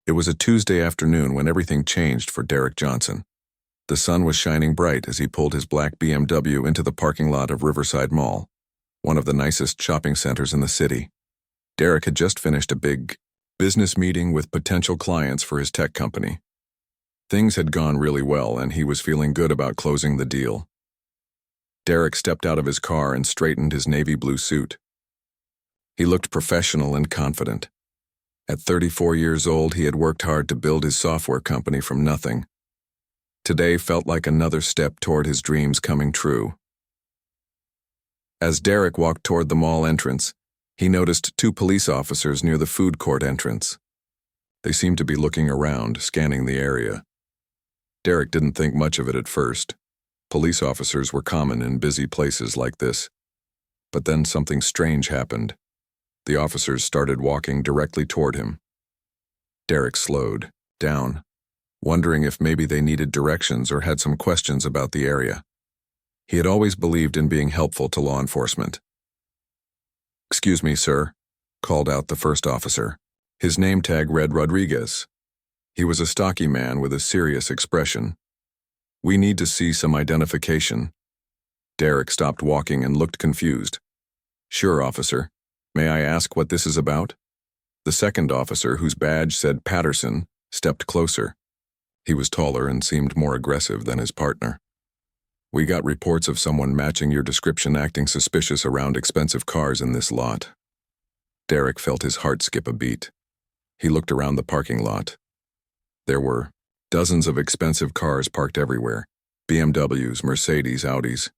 It was a Tuesday afternoon when everything changed for Derek Johnson. The sun was shining bright as he pulled his black BMW into the parking lot of Riverside Mall, one of the nicest shopping centers in the city. Derek had just finished a big business meeting with potential clients for his tech company. Things had gone really well, and he was feeling good about closing the deal. Derek stepped out of his car and straightened his navy blue suit. He looked professional and confident. At 34 years old, he had worked hard to build his software company from nothing. Today felt like another step toward his dreams coming true. As Derek walked toward the mall entrance, he noticed two police officers near the food court entrance. They seemed to be looking around, scanning the area. Derek didn't think much of it at first. Police officers were common in busy places like this. But then something strange happened. The officers started walking directly toward him. Derek slowed down, wondering if maybe they needed directions or had some questions about the area. He had always believed in being helpful to law enforcement. "Excuse me, sir," called out the first officer. His name tag read Rodriguez. He was a stocky man with a serious expression. "We need to see some identification." Derek stopped walking and looked confused. "Sure, officer. May I ask what this is about?" The second officer, whose badge said Patterson, stepped closer. He was taller and seemed more aggressive than his partner. "We got reports of someone matching your description acting suspicious around expensive cars in this lot." Derek felt his heart skip a beat. He looked around the parking lot. There were dozens of expensive cars parked everywhere. BMWs, Mercedes, Audis.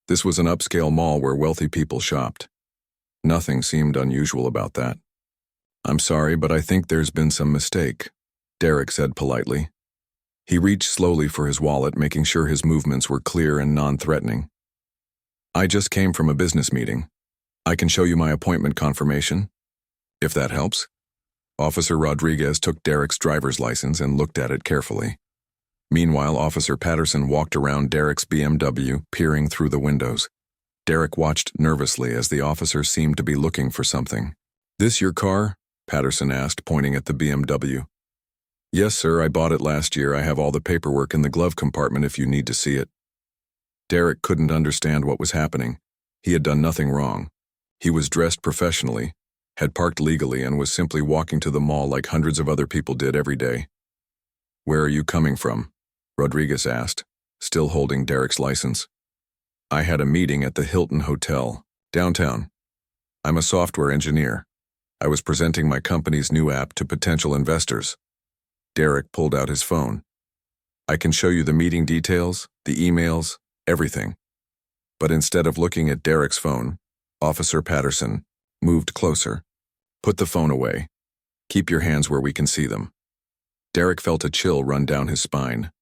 This was an upscale mall where wealthy people shopped. Nothing seemed unusual about that. "I'm sorry, but I think there's been some mistake," Derek said politely. He reached slowly for his wallet, making sure his movements were clear and non-threatening. "I just came from a business meeting. I can show you my appointment confirmation, if that helps." Officer Rodriguez took Derek's driver's license and looked at it carefully. Meanwhile, Officer Patterson walked around Derek's BMW, peering through the windows. Derek watched nervously as the officer seemed to be looking for something. "This your car?" Patterson asked, pointing at the BMW. "Yes, sir, I bought it last year. I have all the paperwork in the glove compartment if you need to see it." Derek couldn't understand what was happening. He had done nothing wrong. He was dressed professionally, had parked legally, and was simply walking to the mall like hundreds of other people did every day. "Where are you coming from?" Rodriguez asked, still holding Derek's license. "I had a meeting at the Hilton Hotel, downtown. I'm a software engineer. I was presenting my company's new app to potential investors." Derek pulled out his phone. "I can show you the meeting details, the emails, everything." But instead of looking at Derek's phone, Officer Patterson moved closer. "Put the phone away. Keep your hands where we can see them." Derek felt a chill run down his spine.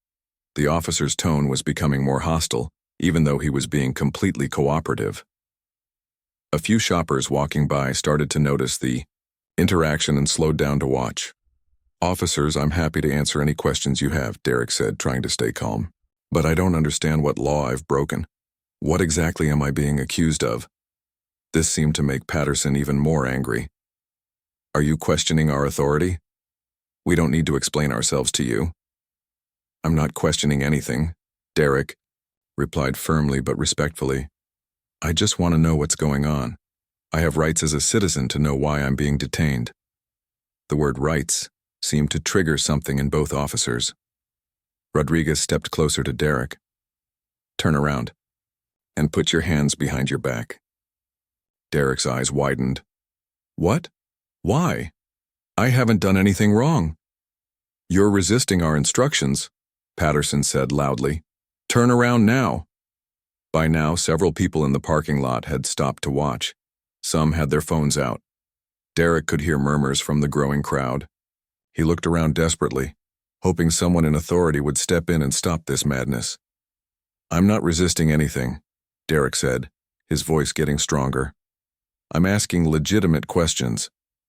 The officer's tone was becoming more hostile, even though he was being completely cooperative. A few shoppers walking by started to notice the interaction and slowed down to watch. "Officers, I'm happy to answer any questions you have," Derek said, trying to stay calm. "But I don't understand what law I've broken. What exactly am I being accused of?" This seemed to make Patterson even more angry. "Are you questioning our authority? We don't need to explain ourselves to you." "I'm not questioning anything," Derek replied firmly but respectfully. "I just want to know what's going on. I have rights as a citizen to know why I'm being detained." The word rights seemed to trigger something in both officers. Rodriguez stepped closer to Derek. "Turn around and put your hands behind your back." Derek's eyes widened. "What? Why? I haven't done anything wrong." "You're resisting our instructions," Patterson said loudly. "Turn around now." By now, several people in the parking lot had stopped to watch. Some had their phones out. Derek could hear murmurs from the growing crowd. He looked around desperately, hoping someone in authority would step in and stop this madness. "I'm not resisting anything," Derek said, his voice getting stronger. "I'm asking legitimate questions.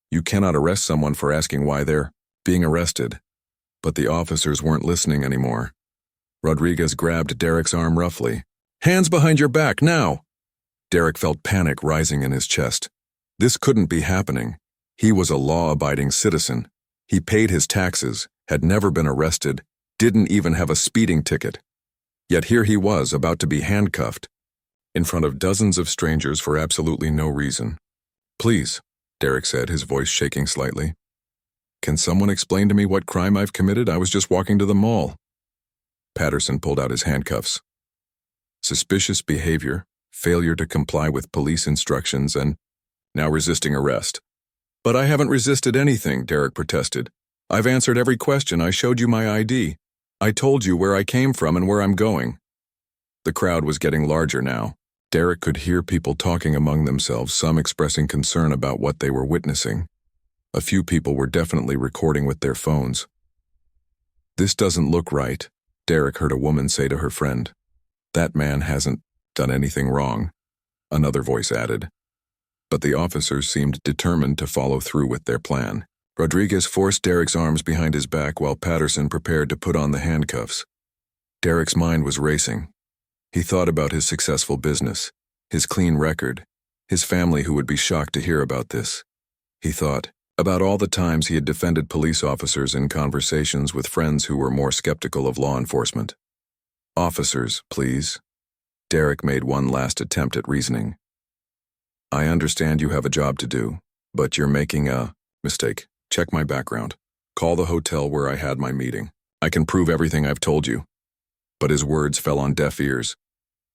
You cannot arrest someone for asking why they're being arrested." But the officers weren't listening anymore. Rodriguez grabbed Derek's arm roughly. "Hands behind your back, now!" Derek felt panic rising in his chest. This couldn't be happening. He was a law-abiding citizen. He paid his taxes, had never been arrested, didn't even have a speeding ticket. Yet here he was, about to be handcuffed, in front of dozens of strangers for absolutely no reason. "Please," Derek said, his voice shaking slightly. "Can someone explain to me what crime I've committed? I was just walking to the mall." Patterson pulled out his handcuffs. Suspicious behavior, failure to comply with police instructions, and now resisting arrest. "But I haven't resisted anything," Derek protested. "I've answered every question. I showed you my ID. I told you where I came from and where I'm going." The crowd was getting larger now. Derek could hear people talking among themselves, some expressing concern about what they were witnessing. A few people were definitely recording with their phones. "This doesn't look right," Derek heard a woman say to her friend. "That man hasn't done anything wrong," another voice added. But the officers seemed determined to follow through with their plan. Rodriguez forced Derek's arms behind his back while Patterson prepared to put on the handcuffs. Derek's mind was racing. He thought about his successful business, his clean record, his family who would be shocked to hear about this. He thought about all the times he had defended police officers in conversations with friends who were more skeptical of law enforcement. "Officers, please." Derek made one last attempt at reasoning. "I understand you have a job to do, but you're making a mistake. Check my background. Call the hotel where I had my meeting. I can prove everything I've told you." But his words fell on deaf ears.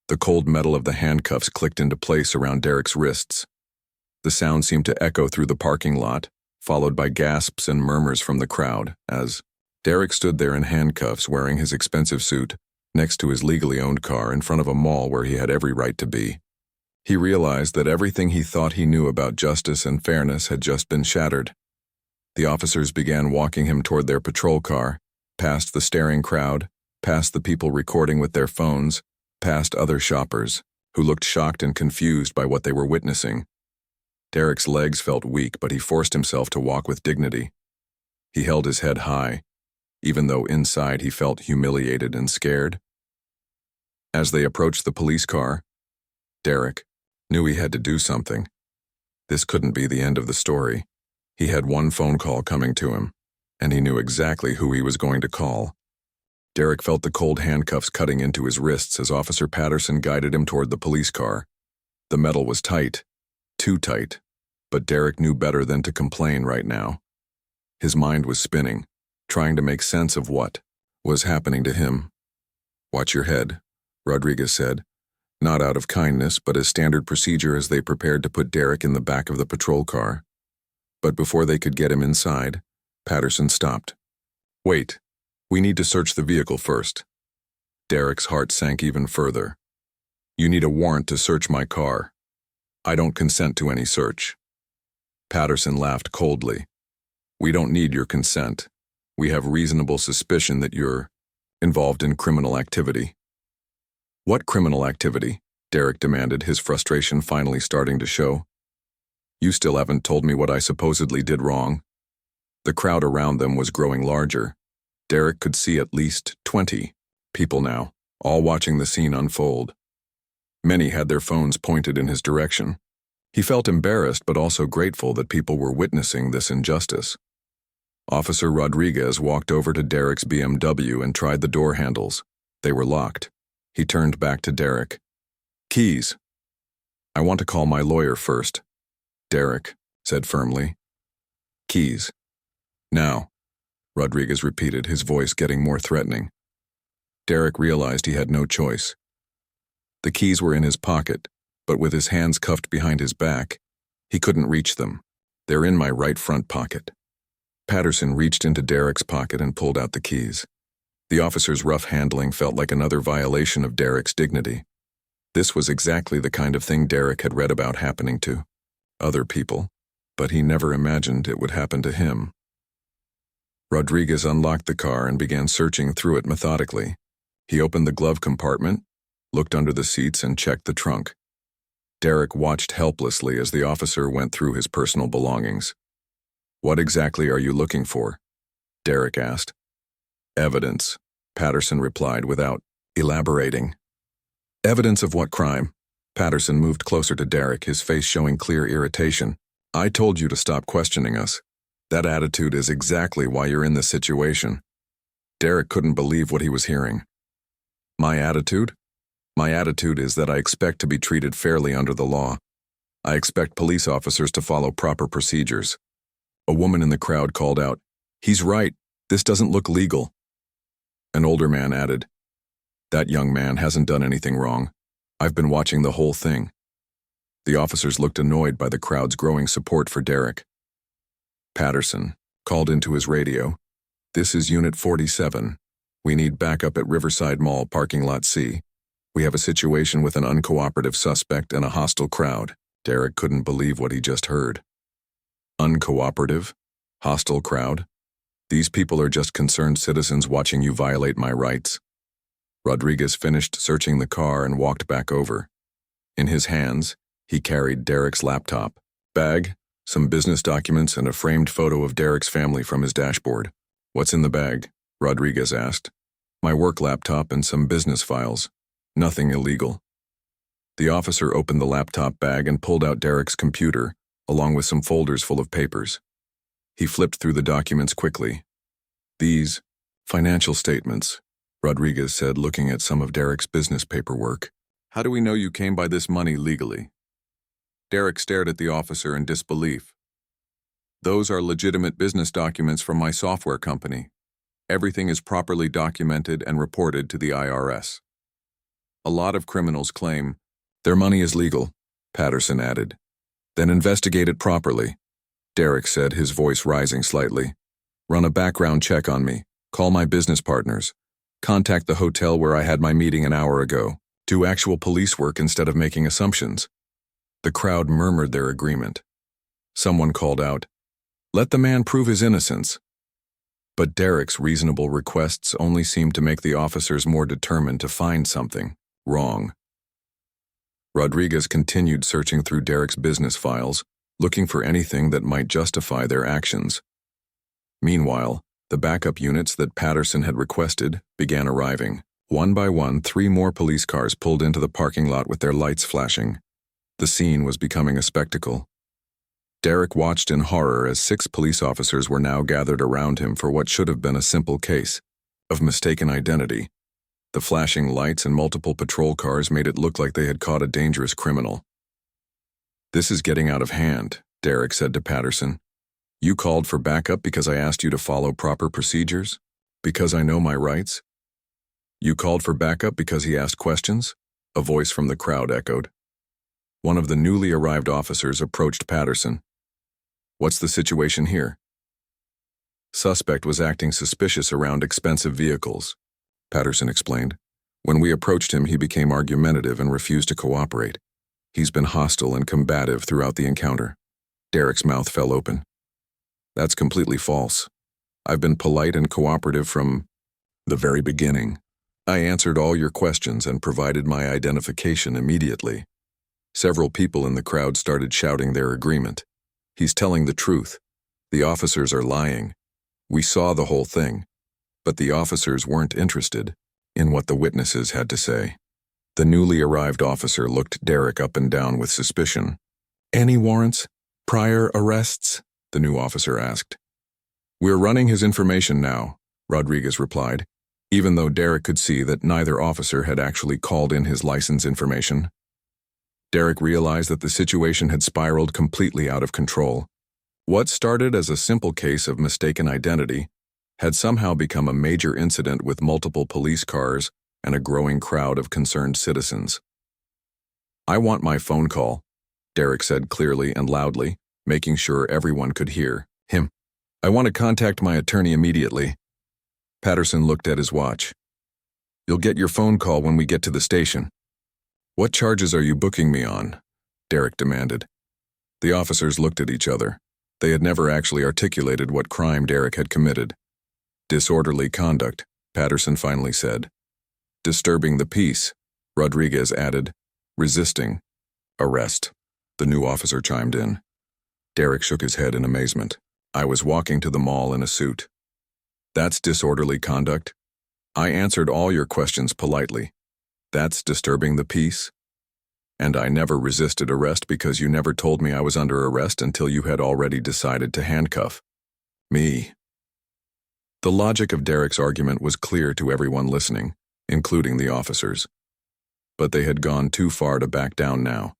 The cold metal of the handcuffs clicked into place around Derek's wrists. The sound seemed to echo through the parking lot, followed by gasps and murmurs from the crowd, as Derek stood there in handcuffs wearing his expensive suit, next to his legally owned car in front of a mall where he had every right to be. He realized that everything he thought he knew about justice and fairness had just been shattered. The officers began walking him toward their patrol car, past the staring crowd, past the people recording with their phones, past other shoppers, who looked shocked and confused by what they were witnessing. Derek's legs felt weak, but he forced himself to walk with dignity. He held his head high, even though inside he felt humiliated and scared. As they approached the police car, Derek knew he had to do something. This couldn't be the end of the story. He had one phone call coming to him, and he knew exactly who he was going to call. Derek felt the cold handcuffs cutting into his wrists as Officer Patterson guided him toward the police car. The metal was tight, too tight, but Derek knew better than to complain right now. His mind was spinning, trying to make sense of what was happening to him. "Watch your head," Rodriguez said, not out of kindness but as standard procedure as they prepared to put Derek in the back of the patrol car. But before they could get him inside, Patterson stopped. "Wait. We need to search the vehicle first." Derek's heart sank even further. "You need a warrant to search my car. I don't consent to any search." Patterson laughed coldly. "We don't need your consent. We have reasonable suspicion that you're involved in criminal activity." "What criminal activity?" Derek demanded, his frustration finally starting to show. "You still haven't told me what I supposedly did wrong." The crowd around them was growing larger. Derek could see at least 20 people now, all watching the scene unfold. Many had their phones pointed in his direction. He felt embarrassed but also grateful that people were witnessing this injustice. Officer Rodriguez walked over to Derek's BMW and tried the door handles. They were locked. He turned back to Derek. "Keys." "I want to call my lawyer first," Derek said firmly. "Keys." "Now," Rodriguez repeated, his voice getting more threatening. Derek realized he had no choice. The keys were in his pocket, but with his hands cuffed behind his back, he couldn't reach them. "They're in my right front pocket." Patterson reached into Derek's pocket and pulled out the keys. The officer's rough handling felt like another violation of Derek's dignity. This was exactly the kind of thing Derek had read about happening to other people, but he never imagined it would happen to him. Rodriguez unlocked the car and began searching through it methodically. He opened the glove compartment, looked under the seats, and checked the trunk. Derek watched helplessly as the officer went through his personal belongings. "What exactly are you looking for?" Derek asked. "Evidence," Patterson replied without elaborating. "Evidence of what crime?" Patterson moved closer to Derek, his face showing clear irritation. "I told you to stop questioning us." That attitude is exactly why you're in this situation. Derek couldn't believe what he was hearing. My attitude? My attitude is that I expect to be treated fairly under the law. I expect police officers to follow proper procedures. A woman in the crowd called out, "He's right. This doesn't look legal." An older man added, "That young man hasn't done anything wrong. I've been watching the whole thing." The officers looked annoyed by the crowd's growing support for Derek. Patterson called into his radio, "This is Unit 47. We need backup at Riverside Mall parking lot C. We have a situation with an uncooperative suspect and a hostile crowd." Derek couldn't believe what he just heard. Uncooperative? Hostile crowd? These people are just concerned citizens watching you violate my rights. Rodriguez finished searching the car and walked back over. In his hands, he carried Derek's laptop, bag, some business documents, and a framed photo of Derek's family from his dashboard. "What's in the bag?" Rodriguez asked. "My work laptop and some business files. Nothing illegal." The officer opened the laptop bag and pulled out Derek's computer, along with some folders full of papers. He flipped through the documents quickly. "These financial statements," Rodriguez said, looking at some of Derek's business paperwork. "How do we know you came by this money legally?" Derek stared at the officer in disbelief. "Those are legitimate business documents from my software company. Everything is properly documented and reported to the IRS. A lot of criminals claim their money is legal," Patterson added. "Then investigate it properly," Derek said, his voice rising slightly. "Run a background check on me. Call my business partners. Contact the hotel where I had my meeting an hour ago. Do actual police work instead of making assumptions." The crowd murmured their agreement. Someone called out, "Let the man prove his innocence." But Derek's reasonable requests only seemed to make the officers more determined to find something wrong. Rodriguez continued searching through Derek's business files, looking for anything that might justify their actions. Meanwhile, the backup units that Patterson had requested began arriving. One by one, 3 more police cars pulled into the parking lot with their lights flashing. The scene was becoming a spectacle. Derek watched in horror as 6 police officers were now gathered around him for what should have been a simple case of mistaken identity. The flashing lights and multiple patrol cars made it look like they had caught a dangerous criminal. "This is getting out of hand," Derek said to Patterson. "You called for backup because I asked you to follow proper procedures? Because I know my rights?" "You called for backup because he asked questions?" a voice from the crowd echoed. One of the newly arrived officers approached Patterson. "What's the situation here?" "Suspect was acting suspicious around expensive vehicles," Patterson explained. "When we approached him, he became argumentative and refused to cooperate. He's been hostile and combative throughout the encounter." Derek's mouth fell open. "That's completely false. I've been polite and cooperative from the very beginning. I answered all your questions and provided my identification immediately." Several people in the crowd started shouting their agreement. "He's telling the truth. The officers are lying. We saw the whole thing." But the officers weren't interested in what the witnesses had to say. The newly arrived officer looked Derek up and down with suspicion. "Any warrants? Prior arrests?" the new officer asked. "We're running his information now," Rodriguez replied, even though Derek could see that neither officer had actually called in his license information. Derek realized that the situation had spiraled completely out of control. What started as a simple case of mistaken identity had somehow become a major incident with multiple police cars and a growing crowd of concerned citizens. "I want my phone call," Derek said clearly and loudly, making sure everyone could hear him. "I want to contact my attorney immediately." Patterson looked at his watch. "You'll get your phone call when we get to the station." "What charges are you booking me on?" Derek demanded. The officers looked at each other. They had never actually articulated what crime Derek had committed. "Disorderly conduct," Patterson finally said. "Disturbing the peace," Rodriguez added. "Resisting." "Arrest," the new officer chimed in. Derek shook his head in amazement. "I was walking to the mall in a suit." "That's disorderly conduct?" "I answered all your questions politely." "That's disturbing the peace?" "And I never resisted arrest because you never told me I was under arrest until you had already decided to handcuff." Me. The logic of Derek's argument was clear to everyone listening, including the officers. But they had gone too far to back down now.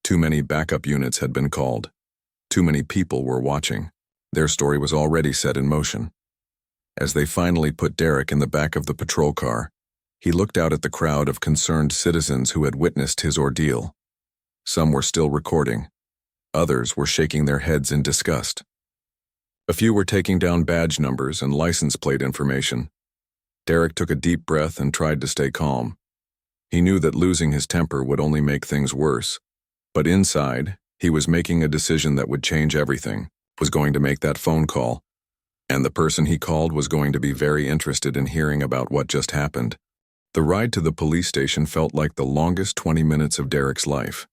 Too many backup units had been called. Too many people were watching. Their story was already set in motion. As they finally put Derek in the back of the patrol car, he looked out at the crowd of concerned citizens who had witnessed his ordeal. Some were still recording. Others were shaking their heads in disgust. A few were taking down badge numbers and license plate information. Derek took a deep breath and tried to stay calm. He knew that losing his temper would only make things worse. But inside, he was making a decision that would change everything, was going to make that phone call, and the person he called was going to be very interested in hearing about what just happened. The ride to the police station felt like the longest 20 minutes of Derek's life.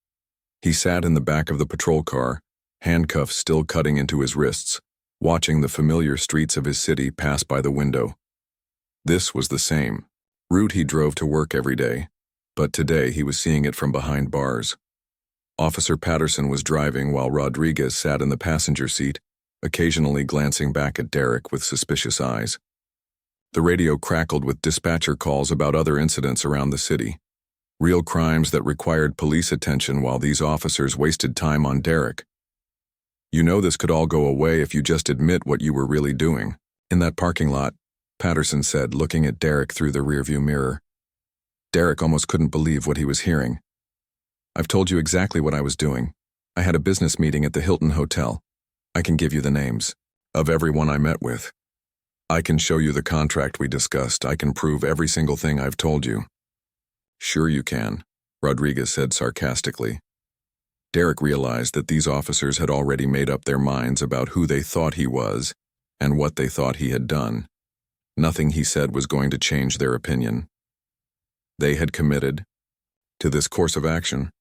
He sat in the back of the patrol car, handcuffs still cutting into his wrists, watching the familiar streets of his city pass by the window. This was the same route he drove to work every day, but today he was seeing it from behind bars. Officer Patterson was driving while Rodriguez sat in the passenger seat, occasionally glancing back at Derek with suspicious eyes. The radio crackled with dispatcher calls about other incidents around the city. Real crimes that required police attention while these officers wasted time on Derek. You know this could all go away if you just admit what you were really doing. In that parking lot, Patterson said, looking at Derek through the rearview mirror. Derek almost couldn't believe what he was hearing. I've told you exactly what I was doing. I had a business meeting at the Hilton Hotel. I can give you the names of everyone I met with. I can show you the contract we discussed. I can prove every single thing I've told you. Sure you can, Rodriguez said sarcastically. Derek realized that these officers had already made up their minds about who they thought he was and what they thought he had done. Nothing he said was going to change their opinion. They had committed to this course of action,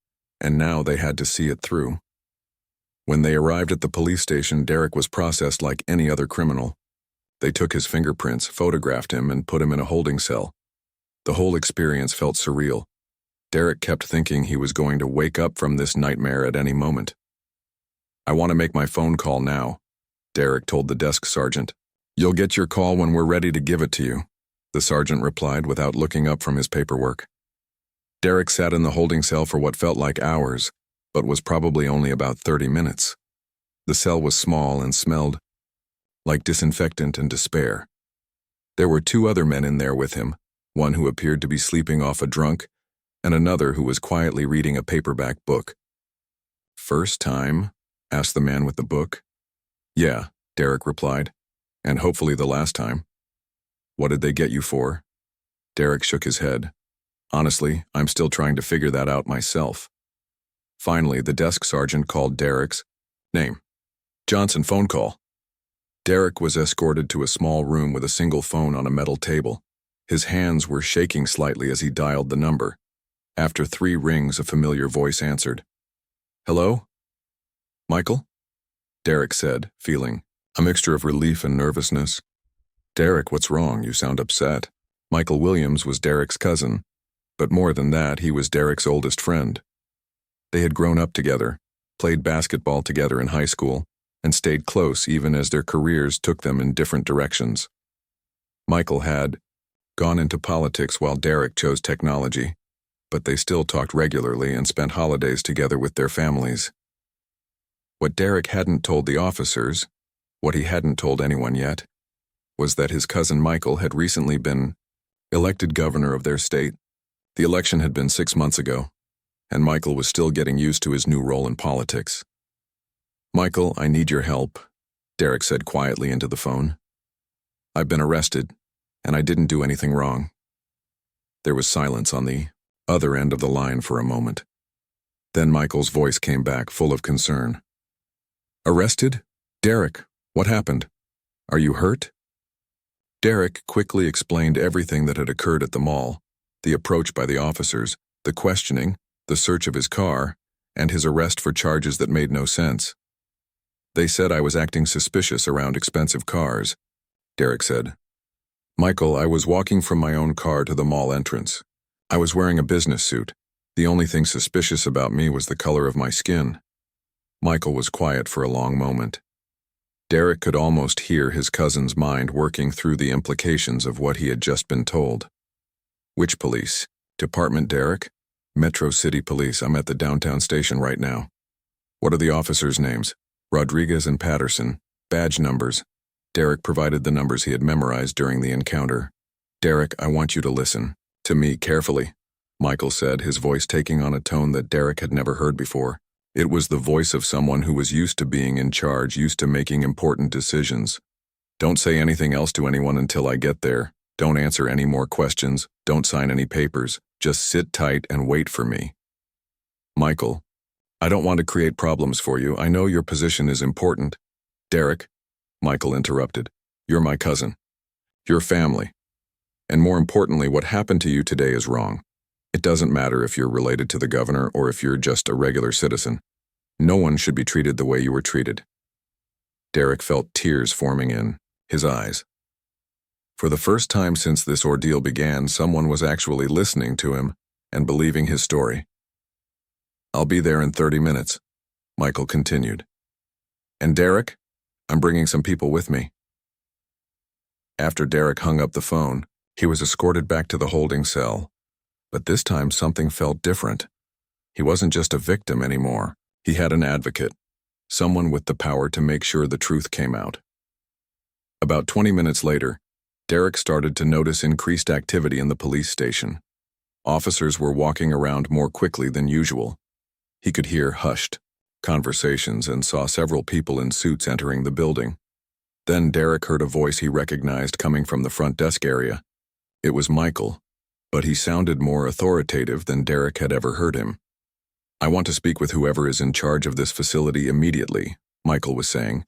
and now they had to see it through. When they arrived at the police station, Derek was processed like any other criminal. They took his fingerprints, photographed him, and put him in a holding cell. The whole experience felt surreal. Derek kept thinking he was going to wake up from this nightmare at any moment. I want to make my phone call now, Derek told the desk sergeant. You'll get your call when we're ready to give it to you, the sergeant replied without looking up from his paperwork. Derek sat in the holding cell for what felt like hours, but was probably only about 30 minutes. The cell was small and smelled like disinfectant and despair. There were two other men in there with him, one who appeared to be sleeping off a drunk, and another who was quietly reading a paperback book. First time? Asked the man with the book. Yeah, Derek replied, and hopefully the last time. What did they get you for? Derek shook his head. Honestly, I'm still trying to figure that out myself. Finally, the desk sergeant called Derek's name. Johnson, phone call. Derek was escorted to a small room with a single phone on a metal table. His hands were shaking slightly as he dialed the number. After 3 rings, a familiar voice answered. Hello? Michael? Derek said, feeling a mixture of relief and nervousness. Derek, what's wrong? You sound upset. Michael Williams was Derek's cousin, but more than that, he was Derek's oldest friend. They had grown up together, played basketball together in high school, and stayed close even as their careers took them in different directions. Michael had gone into politics while Derek chose technology, but they still talked regularly and spent holidays together with their families. What Derek hadn't told the officers, what he hadn't told anyone yet, was that his cousin Michael had recently been elected governor of their state. The election had been 6 months ago, and Michael was still getting used to his new role in politics. Michael, I need your help, Derek said quietly into the phone. I've been arrested, and I didn't do anything wrong. There was silence on the other end of the line for a moment. Then Michael's voice came back, full of concern. Arrested? Derek, what happened? Are you hurt? Derek quickly explained everything that had occurred at the mall, the approach by the officers, the questioning, the search of his car, and his arrest for charges that made no sense. They said I was acting suspicious around expensive cars, Derek said. Michael, I was walking from my own car to the mall entrance. I was wearing a business suit. The only thing suspicious about me was the color of my skin. Michael was quiet for a long moment. Derek could almost hear his cousin's mind working through the implications of what he had just been told. Which police? Department Derek? Metro City Police. I'm at the downtown station right now. What are the officers' names? Rodriguez and Patterson. Badge numbers. Derek provided the numbers he had memorized during the encounter. Derek, I want you to listen to me carefully, Michael said, his voice taking on a tone that Derek had never heard before. It was the voice of someone who was used to being in charge, used to making important decisions. Don't say anything else to anyone until I get there. Don't answer any more questions. Don't sign any papers. Just sit tight and wait for me. Michael, I don't want to create problems for you. I know your position is important. Derek, Michael interrupted. You're my cousin. Your family. And more importantly, what happened to you today is wrong. It doesn't matter if you're related to the governor or if you're just a regular citizen. No one should be treated the way you were treated. Derek felt tears forming in his eyes. For the first time since this ordeal began, someone was actually listening to him and believing his story. I'll be there in 30 minutes, Michael continued. And Derek, I'm bringing some people with me. After Derek hung up the phone, he was escorted back to the holding cell. But this time something felt different. He wasn't just a victim anymore. He had an advocate, someone with the power to make sure the truth came out. About 20 minutes later, Derek started to notice increased activity in the police station. Officers were walking around more quickly than usual. He could hear hushed conversations and saw several people in suits entering the building. Then Derek heard a voice he recognized coming from the front desk area. It was Michael, but he sounded more authoritative than Derek had ever heard him. I want to speak with whoever is in charge of this facility immediately, Michael was saying,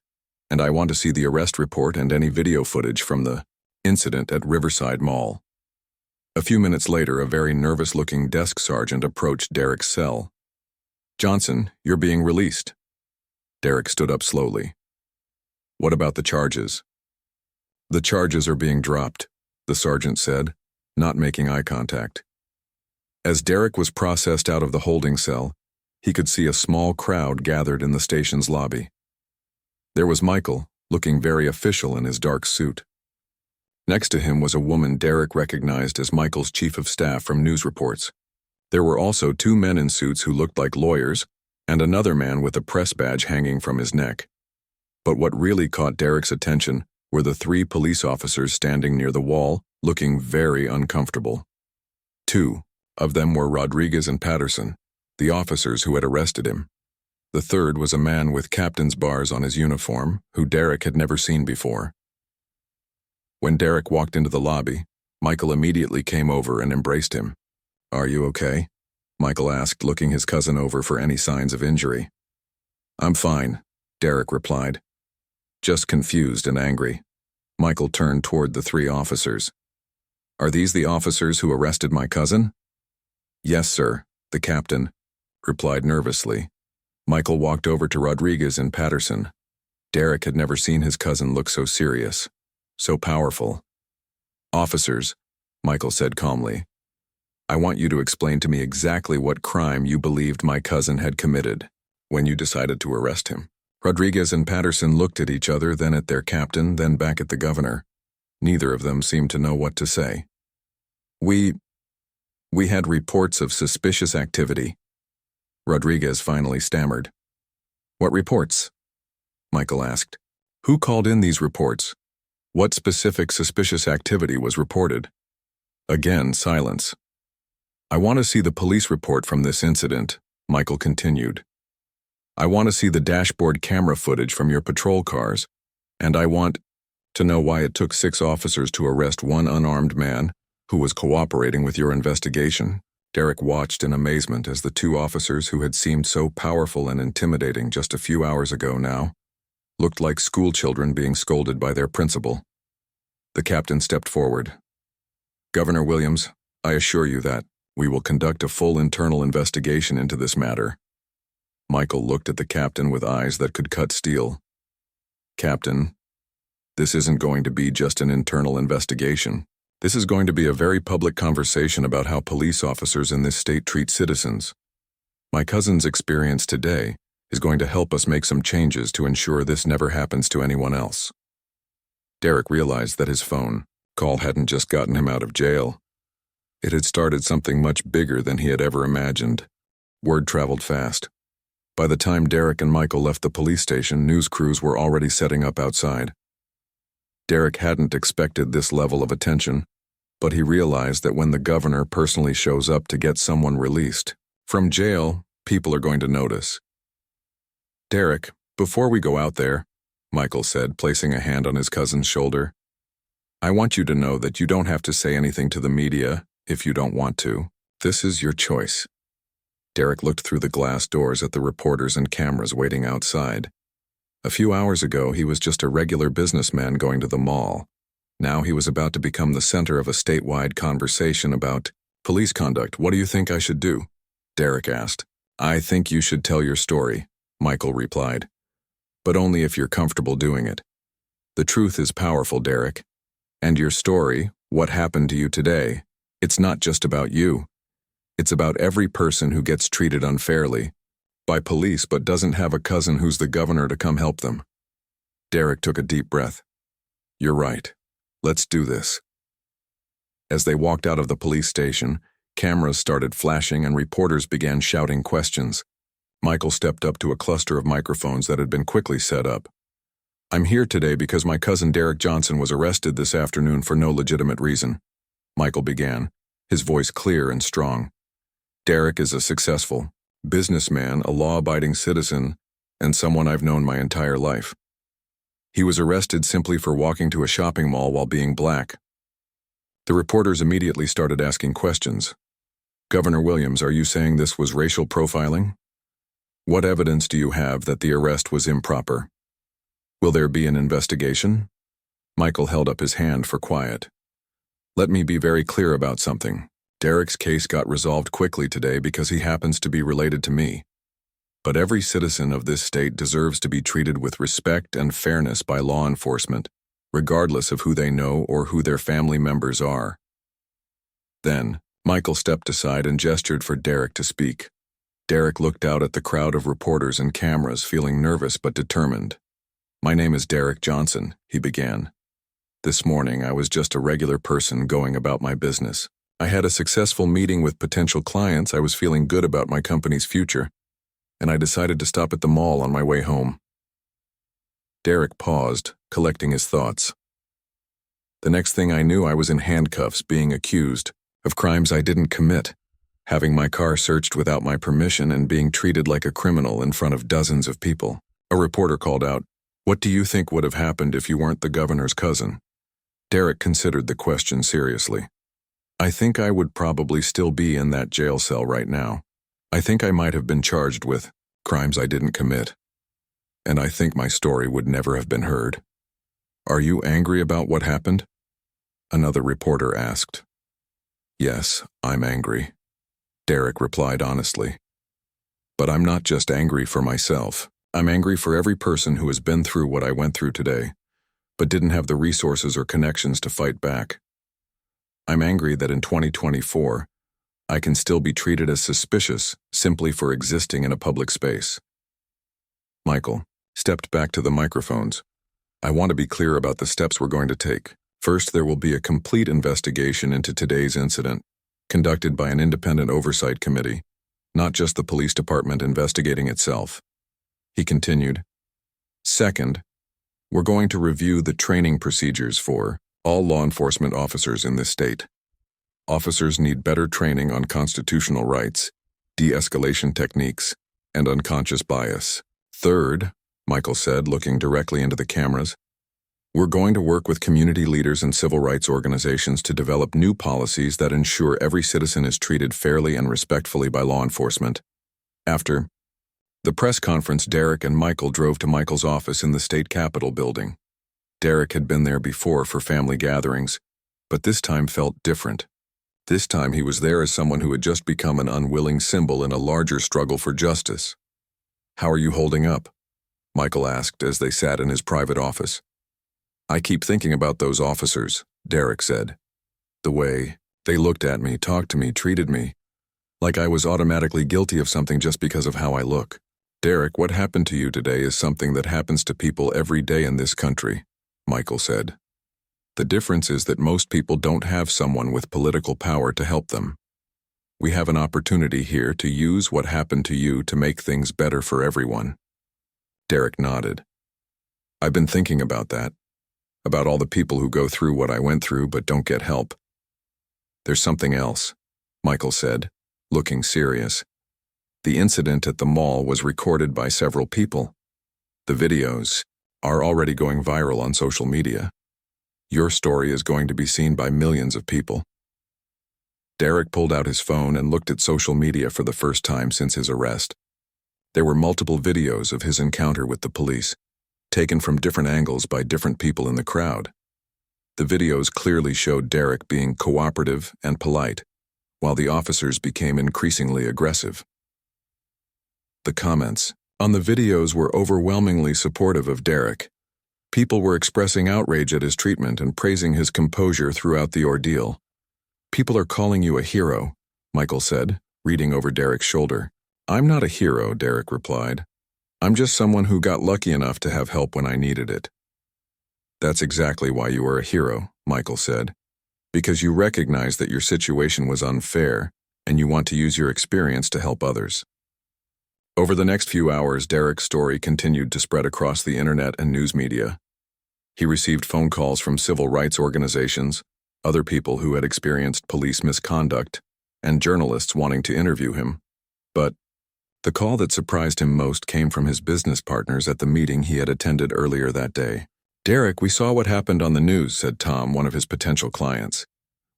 and I want to see the arrest report and any video footage from the incident at Riverside Mall. A few minutes later, a very nervous-looking desk sergeant approached Derek's cell. Johnson, you're being released. Derek stood up slowly. What about the charges? The charges are being dropped, the sergeant said, not making eye contact. As Derek was processed out of the holding cell, he could see a small crowd gathered in the station's lobby. There was Michael, looking very official in his dark suit. Next to him was a woman Derek recognized as Michael's chief of staff from news reports. There were also two men in suits who looked like lawyers, and another man with a press badge hanging from his neck. But what really caught Derek's attention were the three police officers standing near the wall, looking very uncomfortable. Two of them were Rodriguez and Patterson, the officers who had arrested him. The third was a man with captain's bars on his uniform, who Derek had never seen before. When Derek walked into the lobby, Michael immediately came over and embraced him. Are you okay? Michael asked, looking his cousin over for any signs of injury. I'm fine, Derek replied. Just confused and angry. Michael turned toward the three officers. Are these the officers who arrested my cousin? Yes, sir, the captain replied nervously. Michael walked over to Rodriguez and Patterson. Derek had never seen his cousin look so serious, so powerful. Officers, Michael said calmly, I want you to explain to me exactly what crime you believed my cousin had committed when you decided to arrest him. Rodriguez and Patterson looked at each other, then at their captain, then back at the governor. Neither of them seemed to know what to say. We had reports of suspicious activity. Rodriguez finally stammered. What reports? Michael asked. Who called in these reports? What specific suspicious activity was reported? Again, silence. I want to see the police report from this incident, Michael continued. I want to see the dashboard camera footage from your patrol cars, and I want to know why it took 6 officers to arrest one unarmed man who was cooperating with your investigation. Derek watched in amazement as the 2 officers who had seemed so powerful and intimidating just a few hours ago now looked like schoolchildren being scolded by their principal. The captain stepped forward. Governor Williams, I assure you that we will conduct a full internal investigation into this matter. Michael looked at the captain with eyes that could cut steel. Captain, this isn't going to be just an internal investigation. This is going to be a very public conversation about how police officers in this state treat citizens. My cousin's experience today is going to help us make some changes to ensure this never happens to anyone else. Derek realized that his phone call hadn't just gotten him out of jail. It had started something much bigger than he had ever imagined. Word traveled fast. By the time Derek and Michael left the police station, news crews were already setting up outside. Derek hadn't expected this level of attention, but he realized that when the governor personally shows up to get someone released from jail, people are going to notice. "Derek, before we go out there," Michael said, placing a hand on his cousin's shoulder, "I want you to know that you don't have to say anything to the media if you don't want to. This is your choice." Derek looked through the glass doors at the reporters and cameras waiting outside. A few hours ago, he was just a regular businessman going to the mall. Now he was about to become the center of a statewide conversation about police conduct. "What do you think I should do?" Derek asked. "I think you should tell your story," Michael replied. "But only if you're comfortable doing it. The truth is powerful, Derek. And your story, what happened to you today, it's not just about you. It's about every person who gets treated unfairly by police but doesn't have a cousin who's the governor to come help them." Derek took a deep breath. "You're right. Let's do this." As they walked out of the police station, cameras started flashing and reporters began shouting questions. Michael stepped up to a cluster of microphones that had been quickly set up. "I'm here today because my cousin Derek Johnson was arrested this afternoon for no legitimate reason," Michael began, his voice clear and strong. "Derek is a successful businessman, a law-abiding citizen, and someone I've known my entire life. He was arrested simply for walking to a shopping mall while being black." The reporters immediately started asking questions. "Governor Williams, are you saying this was racial profiling? What evidence do you have that the arrest was improper? Will there be an investigation?" Michael held up his hand for quiet. "Let me be very clear about something. Derek's case got resolved quickly today because he happens to be related to me. But every citizen of this state deserves to be treated with respect and fairness by law enforcement, regardless of who they know or who their family members are." Then, Michael stepped aside and gestured for Derek to speak. Derek looked out at the crowd of reporters and cameras, feeling nervous but determined. "My name is Derek Johnson," he began. "This morning I was just a regular person going about my business. I had a successful meeting with potential clients. I was feeling good about my company's future, and I decided to stop at the mall on my way home." Derek paused, collecting his thoughts. "The next thing I knew, I was in handcuffs, being accused of crimes I didn't commit, having my car searched without my permission, and being treated like a criminal in front of dozens of people." A reporter called out, "What do you think would have happened if you weren't the governor's cousin?" Derek considered the question seriously. "I think I would probably still be in that jail cell right now. I think I might have been charged with crimes I didn't commit. And I think my story would never have been heard." "Are you angry about what happened?" another reporter asked. "Yes, I'm angry," Derek replied honestly. "But I'm not just angry for myself. I'm angry for every person who has been through what I went through today, but didn't have the resources or connections to fight back. I'm angry that in 2024, I can still be treated as suspicious simply for existing in a public space." Michael stepped back to the microphones. "I want to be clear about the steps we're going to take. First, there will be a complete investigation into today's incident, conducted by an independent oversight committee, not just the police department investigating itself." He continued. "Second, we're going to review the training procedures for all law enforcement officers in this state. Officers need better training on constitutional rights, de-escalation techniques, and unconscious bias. Third," Michael said, looking directly into the cameras, "we're going to work with community leaders and civil rights organizations to develop new policies that ensure every citizen is treated fairly and respectfully by law enforcement." After the press conference, Derek and Michael drove to Michael's office in the state capitol building. Derek had been there before for family gatherings, but this time felt different. This time he was there as someone who had just become an unwilling symbol in a larger struggle for justice. "How are you holding up?" Michael asked as they sat in his private office. "I keep thinking about those officers," Derek said. "The way they looked at me, talked to me, treated me, like I was automatically guilty of something just because of how I look. Derek, what happened to you today is something that happens to people every day in this country, Michael said. The difference is that most people don't have someone with political power to help them. We have an opportunity here to use what happened to you to make things better for everyone. Derek nodded. I've been thinking about that, about all the people who go through what I went through but don't get help. There's something else, Michael said, looking serious. The incident at the mall was recorded by several people. The videos are already going viral on social media. Your story is going to be seen by millions of people. Derek pulled out his phone and looked at social media for the first time since his arrest. There were multiple videos of his encounter with the police, taken from different angles by different people in the crowd. The videos clearly showed Derek being cooperative and polite, while the officers became increasingly aggressive. The comments on the videos were overwhelmingly supportive of Derek. People were expressing outrage at his treatment and praising his composure throughout the ordeal. People are calling you a hero, Michael said, reading over Derek's shoulder. I'm not a hero, Derek replied. I'm just someone who got lucky enough to have help when I needed it. That's exactly why you are a hero, Michael said, because you recognize that your situation was unfair and you want to use your experience to help others. Over the next few hours, Derek's story continued to spread across the internet and news media. He received phone calls from civil rights organizations, other people who had experienced police misconduct, and journalists wanting to interview him. But the call that surprised him most came from his business partners at the meeting he had attended earlier that day. Derek, we saw what happened on the news, said Tom, one of his potential clients.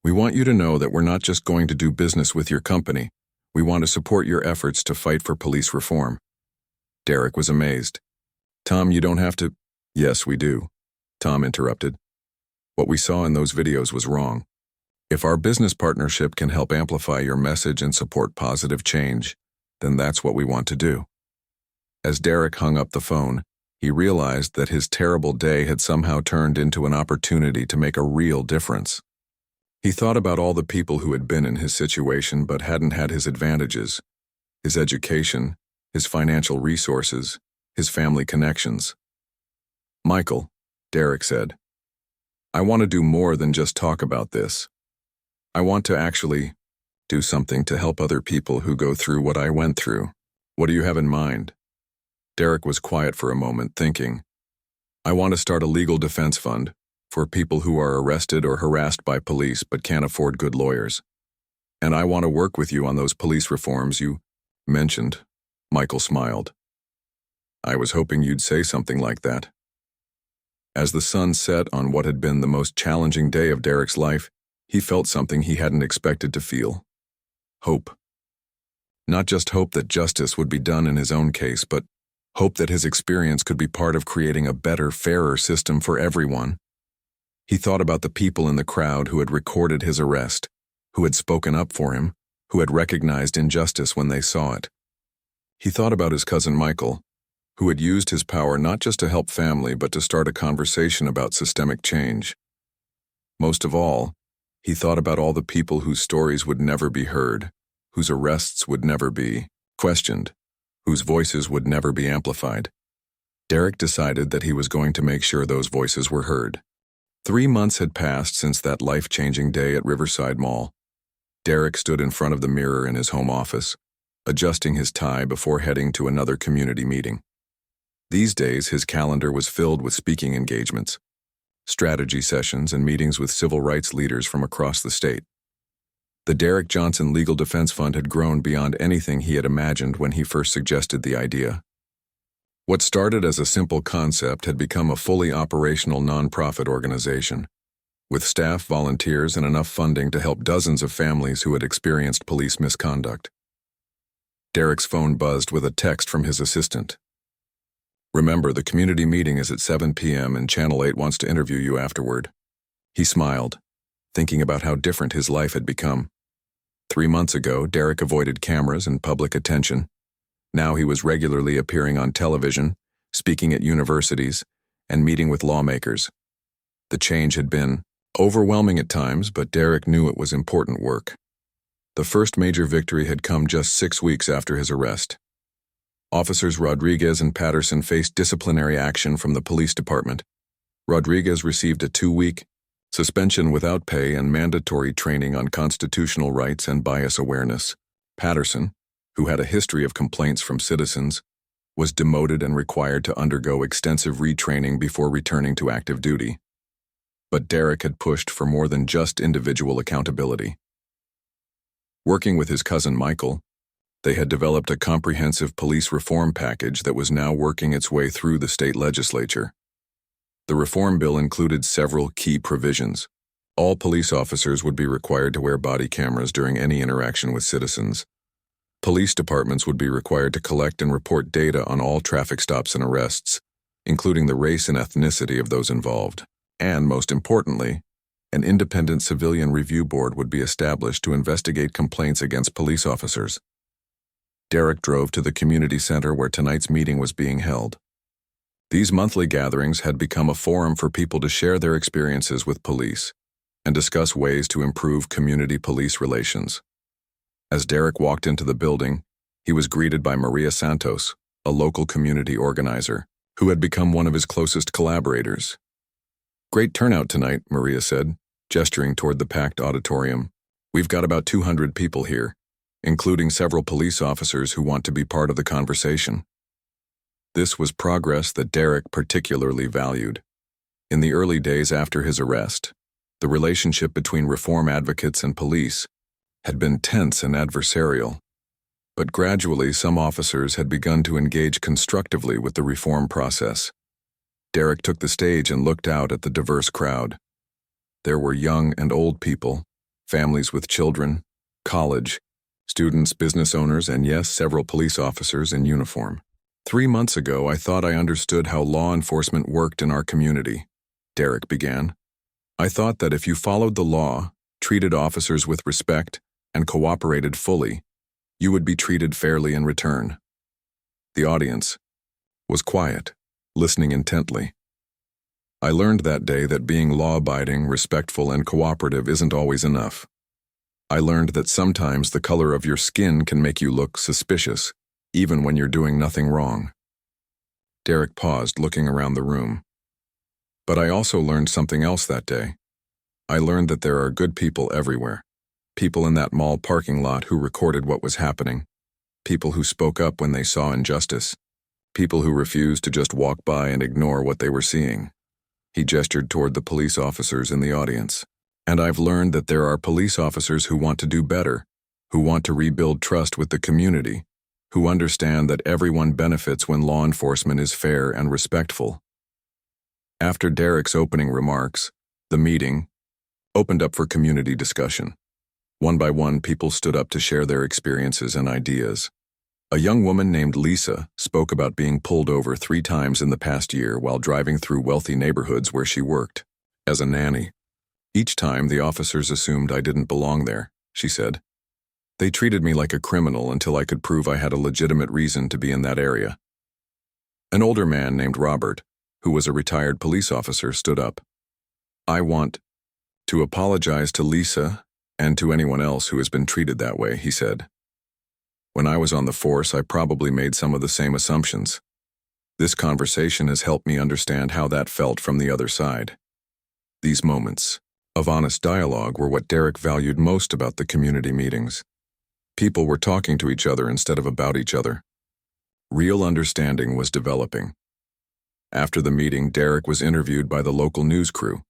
We want you to know that we're not just going to do business with your company. We want to support your efforts to fight for police reform. Derek was amazed. Tom, you don't have to. Yes, we do, Tom interrupted. What we saw in those videos was wrong. If our business partnership can help amplify your message and support positive change, then that's what we want to do. As Derek hung up the phone, he realized that his terrible day had somehow turned into an opportunity to make a real difference. He thought about all the people who had been in his situation but hadn't had his advantages, his education, his financial resources, his family connections. Michael, Derek said, I want to do more than just talk about this. I want to actually do something to help other people who go through what I went through. What do you have in mind? Derek was quiet for a moment, thinking. I want to start a legal defense fund for people who are arrested or harassed by police but can't afford good lawyers. And I want to work with you on those police reforms you mentioned. Michael smiled. I was hoping you'd say something like that. As the sun set on what had been the most challenging day of Derek's life, he felt something he hadn't expected to feel. Hope. Not just hope that justice would be done in his own case, but hope that his experience could be part of creating a better, fairer system for everyone. He thought about the people in the crowd who had recorded his arrest, who had spoken up for him, who had recognized injustice when they saw it. He thought about his cousin Michael, who had used his power not just to help family but to start a conversation about systemic change. Most of all, he thought about all the people whose stories would never be heard, whose arrests would never be questioned, whose voices would never be amplified. Derek decided that he was going to make sure those voices were heard. 3 months had passed since that life-changing day at Riverside Mall. Derek stood in front of the mirror in his home office, adjusting his tie before heading to another community meeting. These days, his calendar was filled with speaking engagements, strategy sessions, and meetings with civil rights leaders from across the state. The Derek Johnson Legal Defense Fund had grown beyond anything he had imagined when he first suggested the idea. What started as a simple concept had become a fully operational nonprofit organization, with staff, volunteers, and enough funding to help dozens of families who had experienced police misconduct. Derek's phone buzzed with a text from his assistant. Remember, the community meeting is at 7 p.m. and Channel 8 wants to interview you afterward. He smiled, thinking about how different his life had become. 3 months ago, Derek avoided cameras and public attention. Now he was regularly appearing on television, speaking at universities, and meeting with lawmakers. The change had been overwhelming at times, but Derek knew it was important work. The first major victory had come just 6 weeks after his arrest. Officers Rodriguez and Patterson faced disciplinary action from the police department. Rodriguez received a 2-week suspension without pay and mandatory training on constitutional rights and bias awareness. Patterson, who had a history of complaints from citizens, was demoted and required to undergo extensive retraining before returning to active duty. But Derek had pushed for more than just individual accountability. Working with his cousin Michael, they had developed a comprehensive police reform package that was now working its way through the state legislature. The reform bill included several key provisions. All police officers would be required to wear body cameras during any interaction with citizens. Police departments would be required to collect and report data on all traffic stops and arrests, including the race and ethnicity of those involved. And, most importantly, an independent civilian review board would be established to investigate complaints against police officers. Derek drove to the community center where tonight's meeting was being held. These monthly gatherings had become a forum for people to share their experiences with police and discuss ways to improve community police relations. As Derek walked into the building, he was greeted by Maria Santos, a local community organizer, who had become one of his closest collaborators. "Great turnout tonight," Maria said, gesturing toward the packed auditorium. "We've got about 200 people here, including several police officers who want to be part of the conversation." This was progress that Derek particularly valued. In the early days after his arrest, the relationship between reform advocates and police had been tense and adversarial, but gradually some officers had begun to engage constructively with the reform process. Derek took the stage and looked out at the diverse crowd. There were young and old people, families with children, college, students, business owners, and yes, several police officers in uniform. "3 months ago, I thought I understood how law enforcement worked in our community," Derek began. "I thought that if you followed the law, treated officers with respect, and cooperated fully, you would be treated fairly in return." The audience was quiet, listening intently. "I learned that day that being law-abiding, respectful, and cooperative isn't always enough. I learned that sometimes the color of your skin can make you look suspicious, even when you're doing nothing wrong." Derek paused, looking around the room. "But I also learned something else that day. I learned that there are good people everywhere. People in that mall parking lot who recorded what was happening. People who spoke up when they saw injustice. People who refused to just walk by and ignore what they were seeing." He gestured toward the police officers in the audience. "And I've learned that there are police officers who want to do better, who want to rebuild trust with the community, who understand that everyone benefits when law enforcement is fair and respectful." After Derek's opening remarks, the meeting opened up for community discussion. One by one, people stood up to share their experiences and ideas. A young woman named Lisa spoke about being pulled over 3 times in the past year while driving through wealthy neighborhoods where she worked as a nanny. "Each time, the officers assumed I didn't belong there," she said. "They treated me like a criminal until I could prove I had a legitimate reason to be in that area." An older man named Robert, who was a retired police officer, stood up. "I want to apologize to Lisa and to anyone else who has been treated that way," he said. "When I was on the force, I probably made some of the same assumptions. This conversation has helped me understand how that felt from the other side." These moments of honest dialogue were what Derek valued most about the community meetings. People were talking to each other instead of about each other. Real understanding was developing. After the meeting, Derek was interviewed by the local news crew.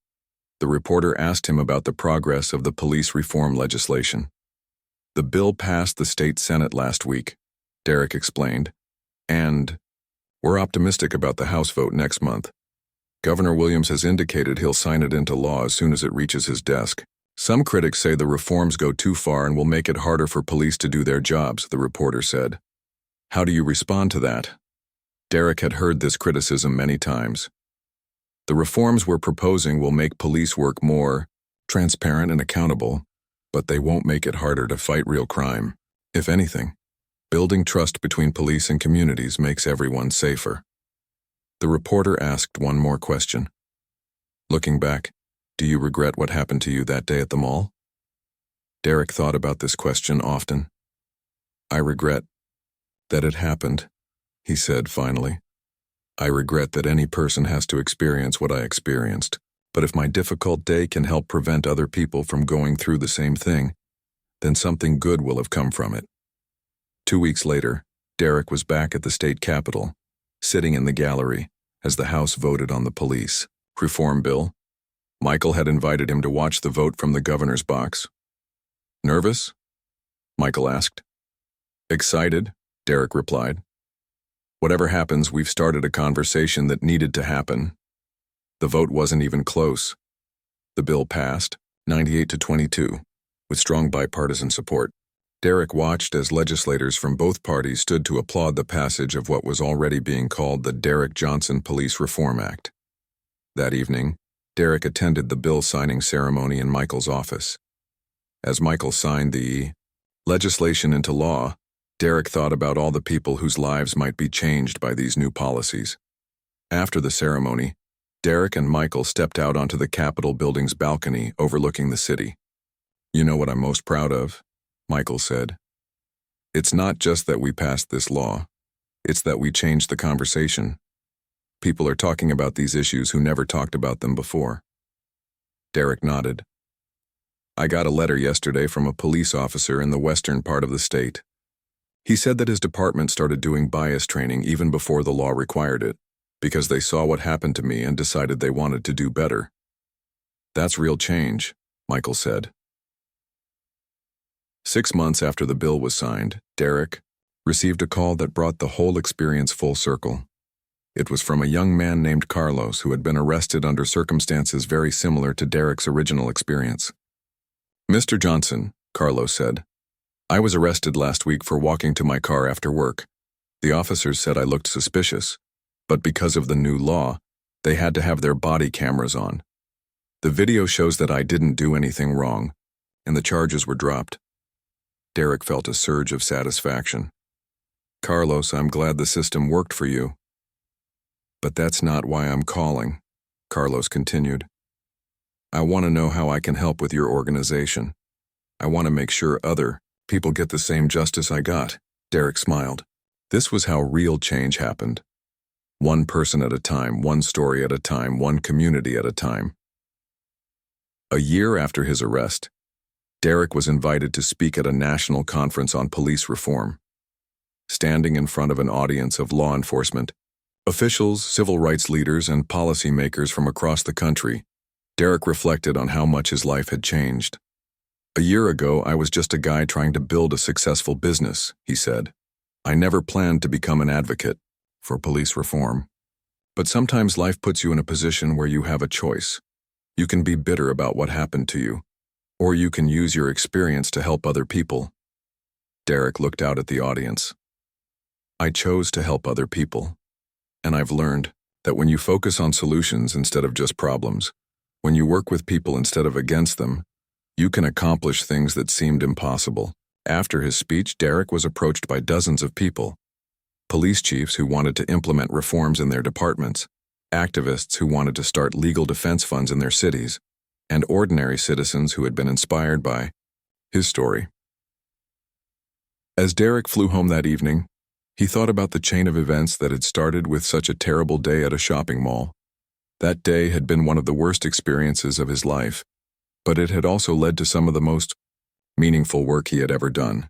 The reporter asked him about the progress of the police reform legislation. "The bill passed the state Senate last week," Derek explained, "and we're optimistic about the House vote next month. Governor Williams has indicated he'll sign it into law as soon as it reaches his desk. Some critics say the reforms go too far and will make it harder for police to do their jobs," the reporter said. "How do you respond to that?" Derek had heard this criticism many times. "The reforms we're proposing will make police work more transparent and accountable, but they won't make it harder to fight real crime. If anything, building trust between police and communities makes everyone safer." The reporter asked one more question. "Looking back, do you regret what happened to you that day at the mall?" Derek thought about this question often. "I regret that it happened, he said finally. "I regret that any person has to experience what I experienced, but if my difficult day can help prevent other people from going through the same thing, then something good will have come from it." 2 weeks later, Derek was back at the state capitol, sitting in the gallery as the House voted on the police reform bill. Michael had invited him to watch the vote from the governor's box. "Nervous?" Michael asked. "Excited," Derek replied. "Whatever happens, we've started a conversation that needed to happen." The vote wasn't even close. The bill passed, 98-22, with strong bipartisan support. Derek watched as legislators from both parties stood to applaud the passage of what was already being called the Derek Johnson Police Reform Act. That evening, Derek attended the bill signing ceremony in Michael's office. As Michael signed the legislation into law, Derek thought about all the people whose lives might be changed by these new policies. After the ceremony, Derek and Michael stepped out onto the Capitol building's balcony overlooking the city. "You know what I'm most proud of?" Michael said. "It's not just that we passed this law, it's that we changed the conversation. People are talking about these issues who never talked about them before." Derek nodded. "I got a letter yesterday from a police officer in the western part of the state. He said that his department started doing bias training even before the law required it, because they saw what happened to me and decided they wanted to do better." "That's real change," Michael said. 6 months after the bill was signed, Derek received a call that brought the whole experience full circle. It was from a young man named Carlos who had been arrested under circumstances very similar to Derek's original experience. "Mr. Johnson," Carlos said, "I was arrested last week for walking to my car after work. The officers said I looked suspicious, but because of the new law, they had to have their body cameras on. The video shows that I didn't do anything wrong, and the charges were dropped." Derek felt a surge of satisfaction. "Carlos, I'm glad the system worked for you." "But that's not why I'm calling," Carlos continued. "I want to know how I can help with your organization. I want to make sure other people get the same justice I got." Derek smiled. This was how real change happened. One person at a time, one story at a time, one community at a time. A year after his arrest, Derek was invited to speak at a national conference on police reform. Standing in front of an audience of law enforcement, officials, civil rights leaders, and policymakers from across the country, Derek reflected on how much his life had changed. "A year ago, I was just a guy trying to build a successful business," he said. "I never planned to become an advocate for police reform. But sometimes life puts you in a position where you have a choice. You can be bitter about what happened to you, or you can use your experience to help other people." Derek looked out at the audience. "I chose to help other people. And I've learned that when you focus on solutions instead of just problems, when you work with people instead of against them, you can accomplish things that seemed impossible." After his speech, Derek was approached by dozens of people. Police chiefs who wanted to implement reforms in their departments, activists who wanted to start legal defense funds in their cities, and ordinary citizens who had been inspired by his story. As Derek flew home that evening, he thought about the chain of events that had started with such a terrible day at a shopping mall. That day had been one of the worst experiences of his life, but it had also led to some of the most meaningful work he had ever done.